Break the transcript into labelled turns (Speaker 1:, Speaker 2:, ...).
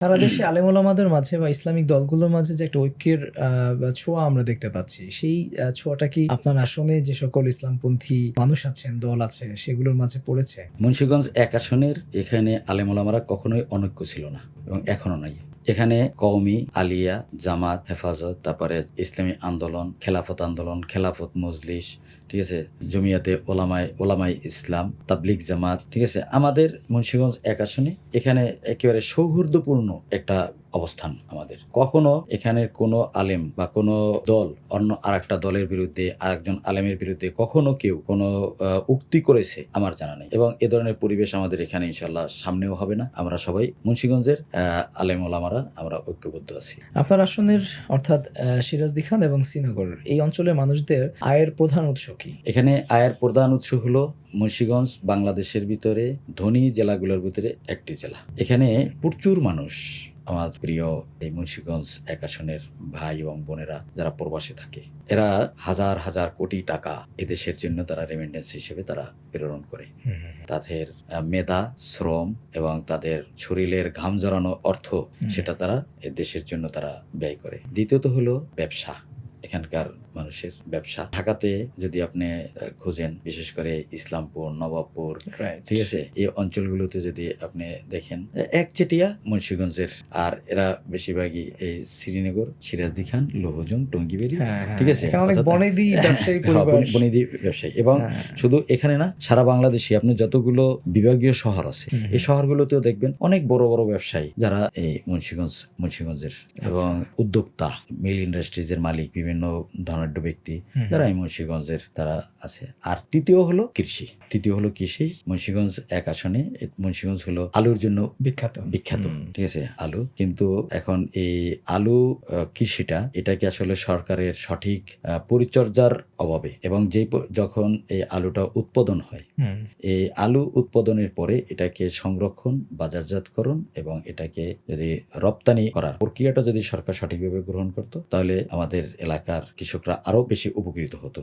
Speaker 1: সারা দেশে আলেম ওলামাদের মাঝে বা ইসলামিক দলগুলোর মাঝে যে একটা ঐক্যের ছোঁয়া আমরা দেখতে পাচ্ছি, সেই ছোঁয়াটা কি আপনার আসনে যে সকল ইসলামপন্থী মানুষ আছেন, দল আছে, সেগুলোর মাঝে পড়েছে?
Speaker 2: মুন্সিগঞ্জ ১ আসনের এখানে আলেম ওলামারা কখনোই অনৈক্য ছিল না এবং এখনো নাই। এখানে কওমি, আলিয়া, জামাত, হেফাজত, তারপরে ইসলামী আন্দোলন, খেলাফত আন্দোলন, খেলাফত মজলিস, ঠিক আছে, জমিয়াতে ওলামাই ইসলাম, তাবলিগ জামাত, ঠিক আছে। আমাদের মুন্সিগঞ্জ ১ আসনে এখানে একেবারে সৌহার্দ্যপূর্ণ একটা অবস্থান আমাদের। কখনো এখানের কোনো আলেম বা কোনো দল অন্য আরেকটা দলের বিরুদ্ধে, আরেকজন আলেমের বিরুদ্ধে কখনো কেউ কোনো উক্তি করেছে আমার জানা নেই, এবং এ ধরনের পরিবেশ আমাদের এখানে ইনশাল্লাহ সামনেও হবে না। আমরা সবাই মুন্সিগঞ্জের আলেম ওলামারা আমরা ঐক্যবদ্ধ আছি।
Speaker 1: আপনার আসনের অর্থাৎ সিরাজদি খান এবং শ্রীনগর এই অঞ্চলের মানুষদের আয়ের প্রধান উৎস কি?
Speaker 2: এখানে আয়ের প্রধান উৎস হলো মুন্সিগঞ্জ বাংলাদেশের ভিতরে ধনী জেলাগুলোর ভিতরে একটি জেলা। এখানে প্রচুর মানুষ, আমার প্রিয় এই মুন্সিগঞ্জ ১ আসনের ভাই এবং বোনেরা যারা প্রবাসে থাকে, এরা হাজার হাজার কোটি টাকা এদেশের জন্য তারা রেমিটেন্স হিসেবে তারা প্রেরণ করে। তাদের মেধা, শ্রম এবং তাদের শরীরের ঘাম জড়ানো অর্থ, সেটা তারা এই দেশের জন্য তারা ব্যয় করে। দ্বিতীয়ত হলো ব্যবসা। এখানকার মানুষের ব্যবসা, ঢাকাতে যদি আপনি খোঁজেন, বিশেষ করে ইসলামপুর, নবাবপুর, ঠিক আছে, এই অঞ্চলগুলোতে যদি আপনি দেখেন, একচেটিয়া মুন্সিগঞ্জের। আর এরা বেশিরভাগই এই শ্রীনগর, সিরাজদি খান, লৌহজং, টঙ্গিবেরি, ঠিক আছে,
Speaker 1: অনেক বনেদি ব্যবসায়ী পরিবার,
Speaker 2: বনেদি ব্যবসায়ী। এবং শুধু এখানে না, সারা বাংলাদেশে আপনি যতগুলো বিভাগীয় শহর আছে, এই শহরগুলোতেও দেখবেন অনেক বড় বড় ব্যবসায়ী যারা এই মুন্সিগঞ্জের এবং উদ্যোক্তা, মিল ইন্ডাস্ট্রিজের মালিক, বিভিন্ন ধনাঢ্য ব্যক্তি যারা এই মুন্সিগঞ্জের তারা আছে। আর তৃতীয় হলো কৃষি। মুন্সিগঞ্জ ১ আসনে মুন্সিগঞ্জ হলো আলুর জন্য বিখ্যাত, ঠিক আছে, আলু। কিন্তু এখন এই আলু কৃষিটা, এটাকে আসলে সরকারের সঠিক পরিচর্যার অভাবে, এবং যখন এই আলুটা উৎপাদন হয়, এই আলু উৎপাদনের পরে এটাকে সংরক্ষণ, বাজারজাতকরণ এবং এটাকে যদি রপ্তানি করার প্রক্রিয়াটা যদি সরকার সঠিকভাবে গ্রহণ করত, তাহলে আমাদের এলাকার কৃষকরা আরো বেশি উপকৃত হতো।